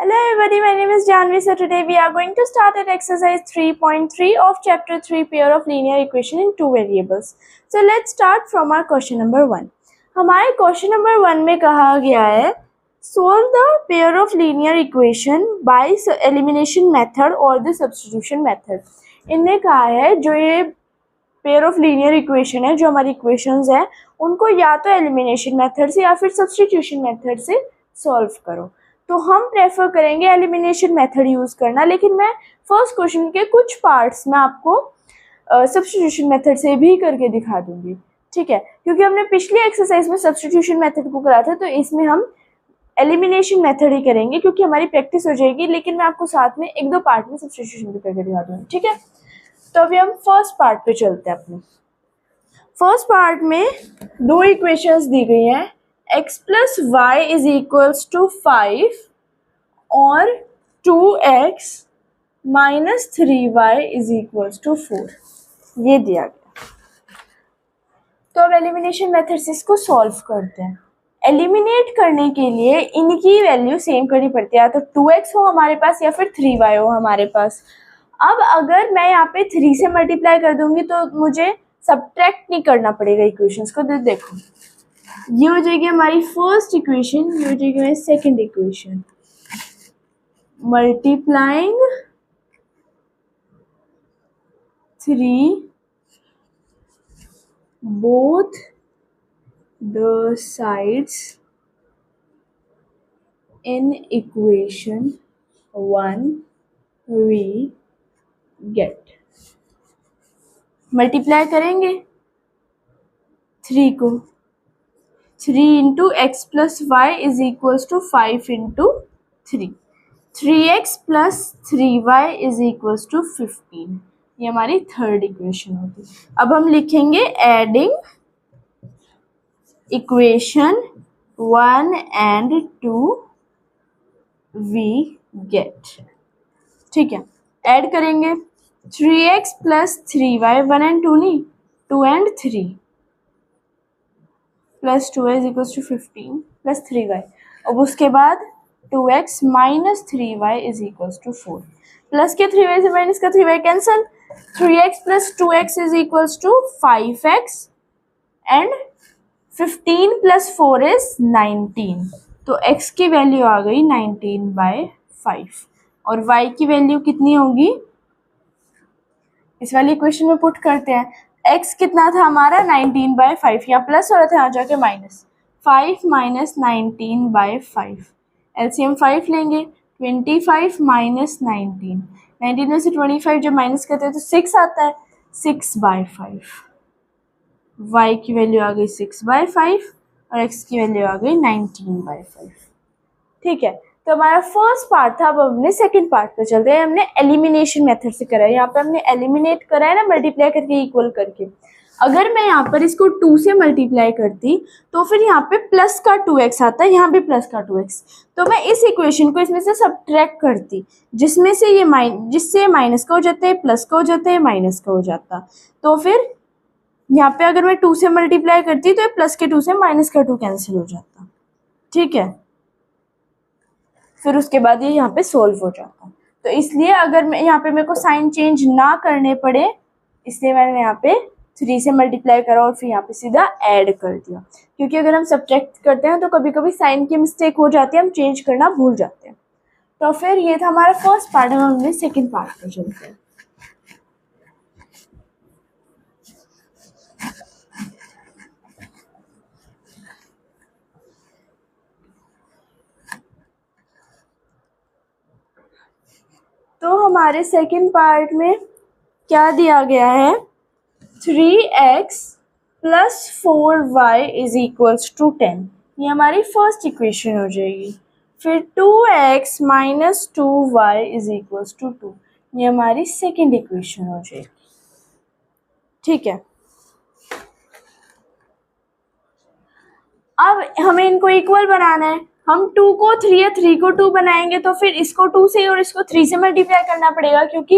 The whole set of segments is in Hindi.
Hello everybody, my name is Janvi. So today we are going to start at exercise 3.3 of chapter 3 pair of linear equation in two variables. So let's start from our question number 1. हमारे क्वेश्चन नंबर 1 में कहा गया है solve the pair of linear equation by elimination method or the substitution method. इनने कहा है जो ये पेयर ऑफ लीनियर इक्वेशन है, जो हमारी इक्वेशंस है, उनको या तो एलिमिनेशन मेथड से या फिर सब्स्टिट्यूशन मेथड से सॉल्व करो. तो हम प्रेफर करेंगे एलिमिनेशन मेथड यूज़ करना, लेकिन मैं फर्स्ट क्वेश्चन के कुछ पार्ट्स में आपको सब्स्टिट्यूशन मेथड से भी करके दिखा दूंगी. ठीक है, क्योंकि हमने पिछली एक्सरसाइज में सब्स्टिट्यूशन मेथड को करा था, तो इसमें हम एलिमिनेशन मेथड ही करेंगे क्योंकि हमारी प्रैक्टिस हो जाएगी. लेकिन मैं आपको साथ में एक दो पार्ट में सब्स्टिट्यूशन भी करके दिखा दूंगी. ठीक है, तो अभी हम फर्स्ट पार्ट पे चलते हैं. अपने फर्स्ट पार्ट में दो इक्वेशंस दी गई हैं, x plus Y is equals to 5 और 2x minus 3y is equals to 4. ये दिया गया. तो अब एलिमिनेशन मेथड से इसको सॉल्व करते हैं. एलिमिनेट करने के लिए इनकी वैल्यू सेम करनी पड़ती है, या तो 2x हो हमारे पास या फिर 3y हो हमारे पास. अब अगर मैं यहाँ पे 3 से मल्टीप्लाई कर दूंगी तो मुझे सब्ट्रैक्ट नहीं करना पड़ेगा इक्वेशंस को. तो देखो, ये हो जाएगी हमारी फर्स्ट इक्वेशन, ये हो जाएगी हमारी second equation. Multiplying 3 both the sides in equation 1 we get. Multiply करेंगे 3 को, 3 into X plus Y is equals to 5 into 3. 3x plus 3y is equals to 15. ये हमारी थर्ड इक्वेशन होगी. अब हम लिखेंगे adding equation 1 and 2 we get. ठीक है, ऐड करेंगे 3x प्लस 3y, 1 एंड 2 नहीं, 2 and 3 plus 2y is equals to 15 plus 3y. अब उसके बाद 2x minus 3y is equals to 4. Plus के 3y से माइनस का 3y cancel. 3x plus 2x is equals to 5x and 15 plus 4 is 19. तो x की वैल्यू आ गई 19/5 और y की वैल्यू कितनी होगी इस वाली इक्वेशन में पुट करते हैं. x कितना था हमारा 19/5, या प्लस हो रहा था यहाँ जाके माइनस. 5 माइनस 19/5, एलसीएम 5 लेंगे. 25 माइनस 19, 19 में से 25 जब माइनस करते हैं तो 6 आता है. 6/5. y की वैल्यू आ गई 6/5 और x की वैल्यू आ गई 19/5. ठीक है, तो हमारा फर्स्ट पार्ट था. अब हमने सेकंड पार्ट पे चलते हैं. हमने एलिमिनेशन मेथड से करा है. यहाँ पे हमने एलिमिनेट करा है ना, मल्टीप्लाई करके इक्वल करके. अगर मैं यहाँ पर इसको 2 से मल्टीप्लाई करती तो फिर यहाँ पे प्लस का 2x आता है, यहाँ पे प्लस का 2x. तो मैं इस इक्वेशन को इसमें से सब्ट्रैक्ट करती, जिसमें से ये जिससे माइनस का हो जाता है, प्लस का हो जाता है, माइनस का हो जाता. तो फिर यहाँ पे अगर मैं 2 से मल्टीप्लाई करती तो ये प्लस के 2 से माइनस का 2 कैंसिल हो जाता. ठीक है, फिर उसके बाद ये यहाँ पे सोल्व हो जाता. तो इसलिए अगर मैं यहाँ पे मेरे को साइन चेंज ना करने पड़े, इसलिए मैंने यहाँ पे 3 से मल्टीप्लाई करा और फिर यहाँ पे सीधा ऐड कर दिया. क्योंकि अगर हम सब्ट्रैक्ट करते हैं तो कभी कभी साइन की मिस्टेक हो जाती है, हम चेंज करना भूल जाते हैं. तो फिर ये था हमारा फर्स्ट पार्ट. हम हमने सेकेंड पार्ट पे चलते हैं. तो हमारे सेकंड पार्ट में क्या दिया गया है, 3x plus 4y is equals to 10. ये हमारी फर्स्ट इक्वेशन हो जाएगी. फिर 2x minus 2y is equals to 2. ये हमारी सेकंड इक्वेशन हो जाएगी. ठीक है, अब हमें इनको इक्वल बनाना है. हम 2 को 3 या 3 को 2 बनाएंगे तो फिर इसको 2 से और इसको 3 से मल्टीप्लाई करना पड़ेगा, क्योंकि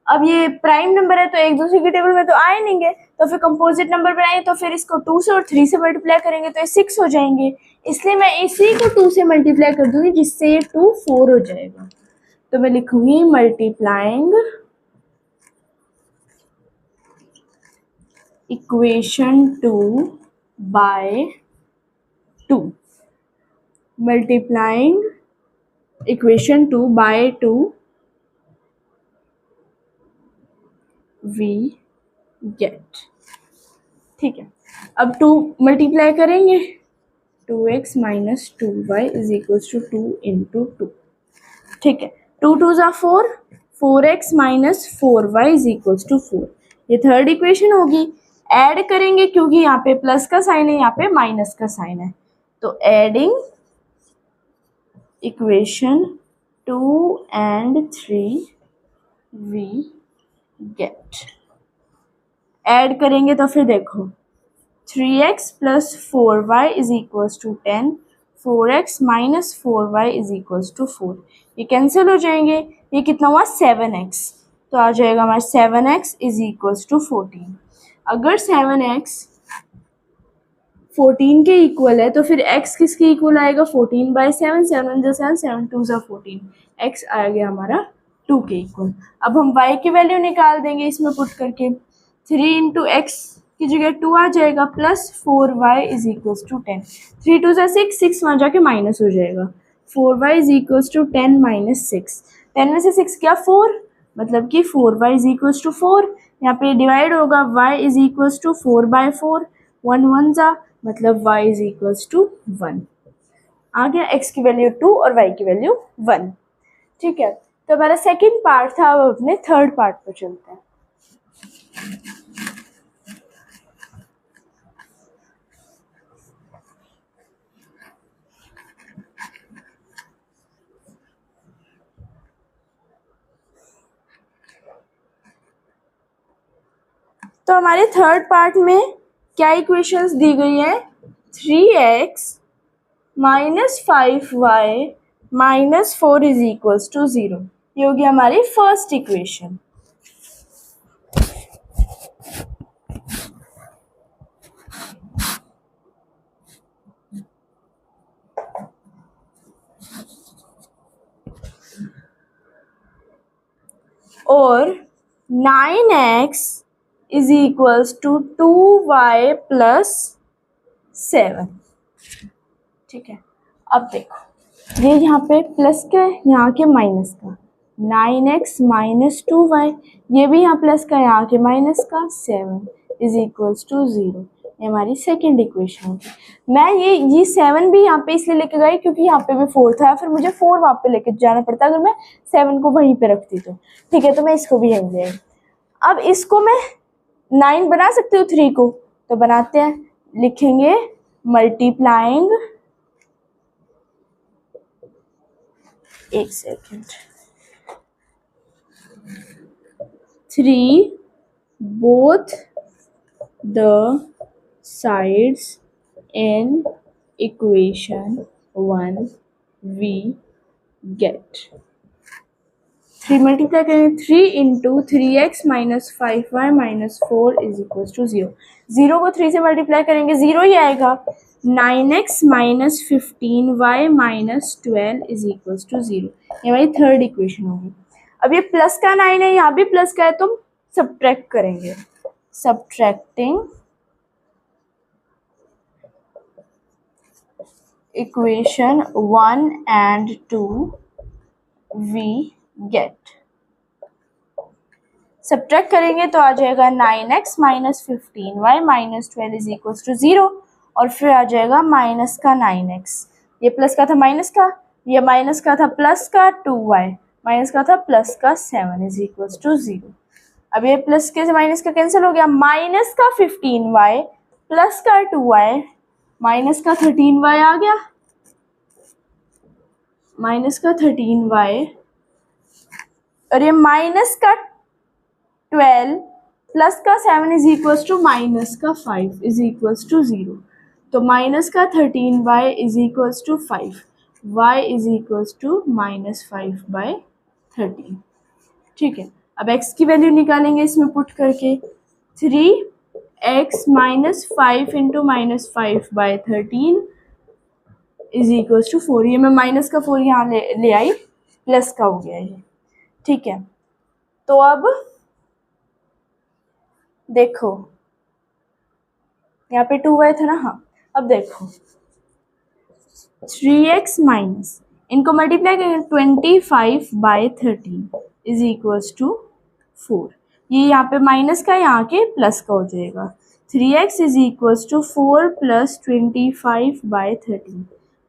अब ये प्राइम नंबर है तो एक दूसरे के टेबल में तो आए नहीं. तो फिर कंपोजिट नंबर बनाएंगे तो फिर इसको 2 से और 3 से मल्टीप्लाई करेंगे तो ये 6 हो जाएंगे. इसलिए मैं इसी को 2 से मल्टीप्लाई कर दूंगी, जिससे ये 2 4 हो जाएगा। तो मैं लिखूंगी multiplying equation 2 by 2, multiplying equation 2 by 2 we get. ठीक है, अब 2 मल्टीप्लाई करेंगे, 2x minus 2y is equals to 2 into 2। ठीक है, 2 2 ज़ा 4, 4x minus 4y is equals to 4। ये थर्ड इक्वेशन होगी। ऐड करेंगे क्योंकि यहाँ पे प्लस का साइन है, यहाँ पे माइनस का साइन है, तो adding equation 2 and 3 we get. Add करेंगे तो फिर देखो 3x plus 4y is equals to 10, 4x minus 4y is equals to 4। ये कैंसिल हो जाएंगे, ये कितना हुआ 7x, तो आ जाएगा हमारा 7x इज इक्वल्स टू 14। अगर 7x 14 के इक्वल है तो फिर x किसके इक्वल आएगा, 14/7, 7 × 7, 7 2 = 14, x आ गया हमारा 2 के इक्वल। अब हम y की वैल्यू निकाल देंगे इसमें पुट करके, 3 इंटू एक्स की जगह 2 आ जाएगा, plus 4y is equals to 10, 3 2 = 6, 6 वहाँ जाके माइनस हो जाएगा, 4y is equals to 10 minus 6, 10 में से 6 क्या 4, मतलब कि 4y इज इक्वल्स टू 4। यहाँ पे डिवाइड होगा, y इज इक्वल्स टू 4/4, 1 1 ज़ा, मतलब y इज इक्वल्स टू 1। आ गया x की वैल्यू 2 और y की वैल्यू 1। ठीक है, तो हमारा सेकेंड पार्ट था, अब अपने थर्ड पार्ट पर चलते हैं। तो हमारे थर्ड पार्ट में क्या इक्वेशंस दी गई है, 3x minus 5y minus 4 is equals to 0। ये होगी हमारी फर्स्ट इक्वेशन। और 9x is equals to 2y plus 7। ठीक है, अब देखो ये यहाँ पे प्लस का है, यहाँ के माइनस का, 9x माइनस 2y, ये भी यहाँ प्लस का, यहाँ के माइनस का, 7 इज इक्वल्स टू 0। ये हमारी सेकेंड इक्वेशन होगी। मैं ये 7 भी यहाँ पे इसलिए लेके गई क्योंकि यहाँ पे भी 4 था, फिर मुझे 4 वहाँ पे लेके जाना पड़ता अगर मैं 7 को वहीं पे रखती तो। ठीक है, तो मैं इसको भी यहीं ले आई। अब इसको मैं 9 बना सकती हूँ 3 को, तो बनाते हैं, लिखेंगे मल्टीप्लाइंग, एक second, 3 both the sides in equation 1 we get। 3 multiply करेंगे, 3 into 3x minus 5y minus 4 is equal to 0। 0 को 3 से मल्टीप्लाई करेंगे 0 ही आएगा, 9x minus 15y minus 12 is equal to 0। ये हमारी थर्ड इक्वेशन होगी। अब ये प्लस का 9 है, यहाँ भी प्लस का है, तो हम सब्ट्रैक्ट करेंगे, subtracting equation 1 and 2 we get. Subtract करेंगे तो आ जाएगा 9x minus 15y minus 12 is equal to 0, और फिर आ जाएगा माइनस का 9x, ये प्लस का था माइनस का, ये माइनस का था प्लस का 2y, माइनस का था प्लस का 7 इज इक्वल टू 0। अब ये प्लस के से माइनस का कैंसिल हो गया, माइनस का 15y प्लस का 2y, माइनस का 13y आ गया, माइनस का 13y, और ये माइनस का 12 प्लस का 7 इज इक्वल टू माइनस का 5 इज इक्वल टू 0। तो माइनस का 13y is equal to 5, y is equal to minus 5/13। ठीक है, अब x की वैल्यू निकालेंगे इसमें पुट करके, 3x minus 5 into minus 5/13 is equals to 4। ये मैं माइनस का 4 यहाँ ले आई, प्लस का हो गया ये, ठीक है। तो अब देखो यहाँ पे 2y था ना, हाँ। अब देखो 3x माइनस, इनको मल्टीप्लाई करेंगे 25/13 इज इक्वल्स टू 4। ये यहाँ पे माइनस का, यहाँ के प्लस का हो जाएगा। 3x is equals to 4 plus 25/13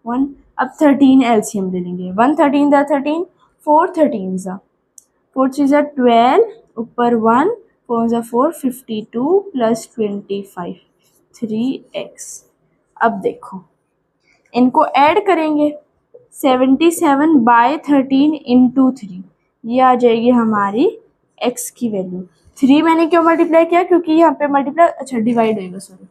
1। अब 13 एलसीएम ले लेंगे। 1 13 दा 13, 4 13 ज़ा 4 3 ज़ा 12, ऊपर 1 4 ज़ा 4 52 प्लस 25 3x। अब देखो इनको ऐड करेंगे 77/13 इंटू 3, ये आ जाएगी हमारी x की वैल्यू। 3 मैंने क्यों मल्टीप्लाई किया, क्योंकि यहाँ पे मल्टीप्लाई, अच्छा डिवाइड होएगा, सॉरी,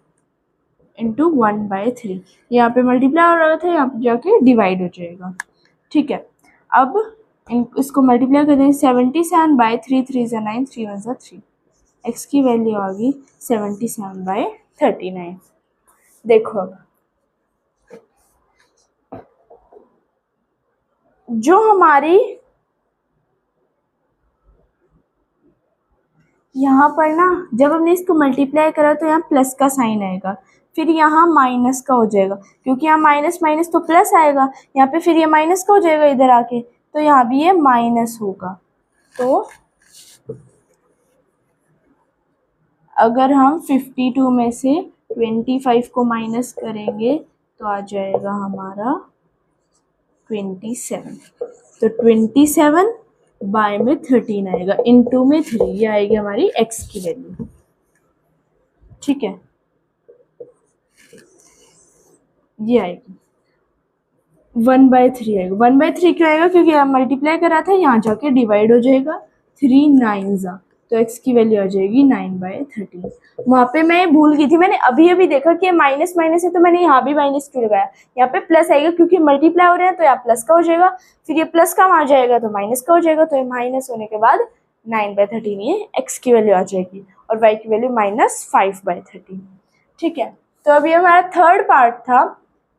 इंटू 1/3। यहाँ पे मल्टीप्लाई हो रहा था, यहाँ पे जाके डिवाइड हो जाएगा, ठीक है। अब इसको मल्टीप्लाई कर देंगे 77/3 3 ज़ा 9 3 1 ज़ा 3, x की वैल्यू आ गई 77/39। देखो अब जो हमारी यहाँ पर ना, जब हमने इसको मल्टीप्लाई करा तो यहाँ प्लस का साइन आएगा, फिर यहाँ माइनस का हो जाएगा, क्योंकि यहाँ माइनस माइनस तो प्लस आएगा, यहाँ पे फिर ये माइनस का हो जाएगा इधर आके, तो यहाँ भी ये माइनस होगा। तो अगर हम 52 में से 25 को माइनस करेंगे तो आ जाएगा हमारा 27। तो 27/13 आएगा, इंटू में 3, ये आएगी हमारी x की वैल्यू, ठीक है। ये आएगी 1/3 आएगा। 1/3 क्यों आएगा, क्योंकि यहाँ मल्टीप्लाई करा था, यहाँ जाके डिवाइड हो जाएगा। 3 9 ज़ा, तो x की वैल्यू आ जाएगी 9/13। वहाँ पे मैं भूल गई थी, मैंने अभी देखा कि माइनस माइनस है, तो मैंने यहाँ भी माइनस क्यों लगाया। यहाँ पे प्लस आएगा, क्योंकि मल्टीप्लाई हो रहे हैं, तो यहाँ प्लस का हो जाएगा, फिर ये प्लस का आ जाएगा तो माइनस का हो जाएगा, तो ये माइनस होने के बाद 9/13 ये x की वैल्यू आ जाएगी, और y की वैल्यू -5/13, ठीक है। तो अभी हमारा थर्ड पार्ट था।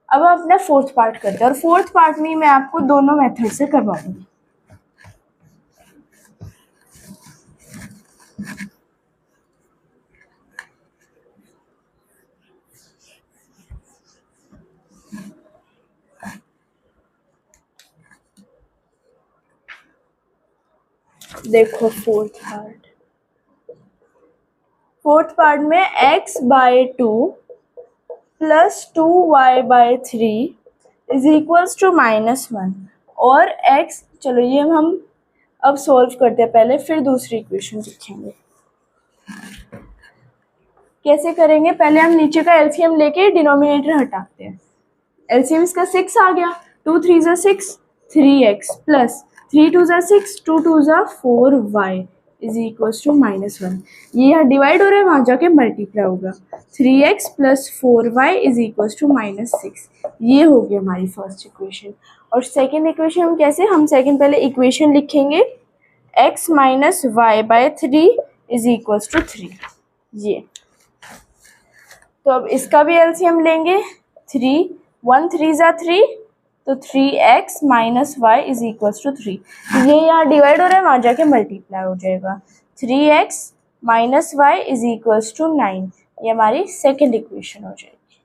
अब हम अपना फोर्थ पार्ट करते हैं, और फोर्थ पार्ट में मैं आपको दोनों मेथड से करवाऊंगी। देखो फोर्थ पार्ट में x/2 plus 2y/3 is equals to -1, और x, चलो ये हम अब सॉल्व करते हैं पहले, फिर दूसरी इक्वेशन लिखेंगे। कैसे करेंगे, पहले हम नीचे का एलसीएम लेके डिनोमिनेटर हटाते हैं। एलसीएम इसका 6 आ गया, 2 3 ज़ा 6 3x प्लस 3 2 ज़ा 6 2 2 ज़ा 4y इज इक्वल्स टू -1। ये यहाँ डिवाइड हो रहा है, वहाँ जाके मल्टीप्लाई होगा। 3x plus 4y is equals to -6। ये हो गई हमारी फर्स्ट इक्वेशन। और सेकेंड इक्वेशन हम कैसे, हम सेकेंड पहले इक्वेशन लिखेंगे x minus y/3 is equals to 3। ये तो अब इसका भी एलसीएम लेंगे। 3 1 3 ज़ा 3, तो 3x minus y is equals to 3। ये यहाँ डिवाइड हो रहा है, वहाँ जाके मल्टीप्लाई हो जाएगा। 3x minus y is equals to 9, ये हमारी सेकेंड इक्वेशन हो जाएगी।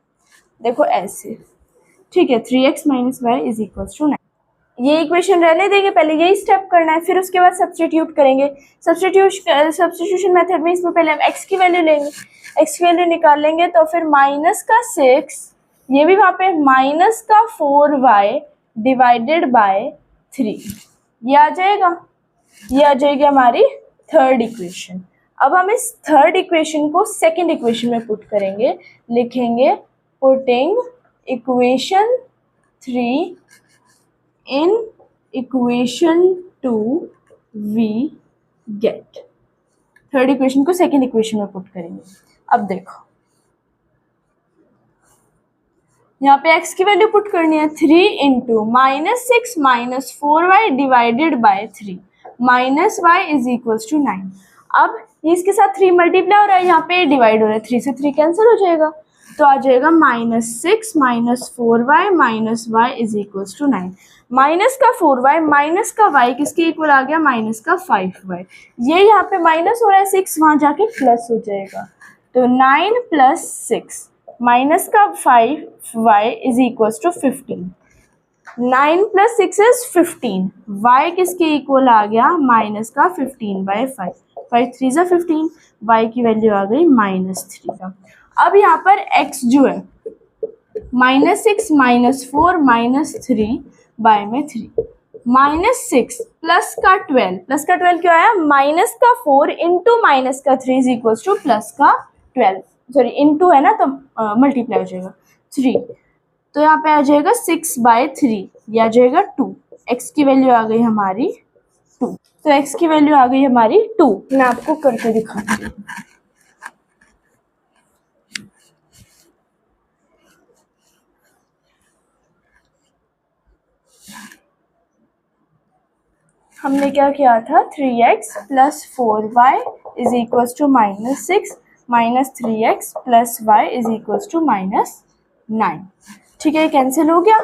देखो ऐसे, ठीक है। 3x minus y is equals to 9, ये इक्वेशन रहने देंगे, पहले यही स्टेप करना है, फिर उसके बाद सब्सटीट्यूट करेंगे। सब्सटीट्यूशन मेथड में इसमें पहले हम x की वैल्यू लेंगे, x की वैल्यू निकाल लेंगे, तो फिर -6, ये भी वहाँ पे -4y डिवाइडेड बाय 3, ये आ जाएगा। ये आ जाएगी हमारी थर्ड इक्वेशन। अब हम इस थर्ड इक्वेशन को सेकंड इक्वेशन में पुट करेंगे, लिखेंगे putting equation 3 in equation 2 we get. Third equation को सेकंड इक्वेशन में पुट करेंगे। अब देखो यहाँ पे x की वैल्यू पुट करनी है, 3 into -6 minus 4y divided by 3 minus y is equals to 9। अब ये इसके साथ 3 मल्टीप्लाई हो रहा है, यहाँ पे डिवाइड हो रहा है, 3 से 3 कैंसिल हो जाएगा, तो आ जाएगा -6 -4y minus y is equals to 9। Minus का 4y माइनस का y किसके इक्वल आ गया, माइनस का 5y। ये यहाँ पे माइनस हो रहा है 6, वहां जाके प्लस हो जाएगा। तो 9 + 6 माइनस का 5y is equals to 15। 9 + 6 is 15। y किसके इक्वल आ गया, माइनस का 15/5। 5 3 = 15। y की वैल्यू आ गई -3 का। अब यहाँ पर x जो है -6 -4 -3 बाय में 3। -6 प्लस का 12 क्या आया, माइनस का 4 इंटू माइनस का 3 इज इक्वल्स टू प्लस का 12। सॉरी इंटू है ना, तो मल्टीप्लाई हो जाएगा 3। तो यहाँ पे आ जाएगा 6/3, ये आ जाएगा 2। x की वैल्यू आ गई हमारी 2। तो x की वैल्यू आ गई हमारी 2। मैं आपको करके दिखाती हूँ। हमने क्या किया था, 3x + 4y is equals to -6 -3x + y is equals to -9। ठीक है, कैंसिल हो गया।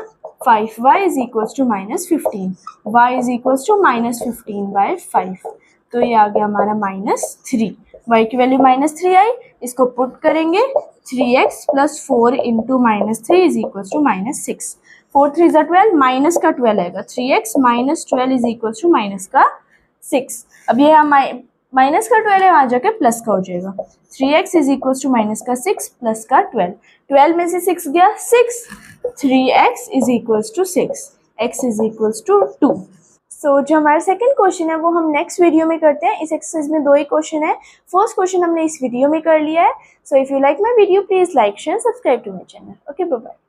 5y is equals to -15, y is equals to -15/5। तो ये आ गया हमारा -3। y की वैल्यू -3 आई, इसको पुट करेंगे। 3x + 4 into -3 is equals to -6। 4 3 = 12, minus का 12 आएगा। 3x - 12 is equals to minus का 6। अब ये माइनस का 12 है, वहाँ जाके प्लस का हो जाएगा। 3x is equals to minus का 6 प्लस का 12। 12 में से 6 गया 6। 3x is equals to 6, x is equals to 2। So जो हमारा सेकंड क्वेश्चन है वो हम नेक्स्ट वीडियो में करते हैं। इस एक्सरसाइज में 2 ही क्वेश्चन है। फर्स्ट क्वेश्चन हमने इस वीडियो में कर लिया है। So if you like my video please like share subscribe to my channel. Okay, bye bye.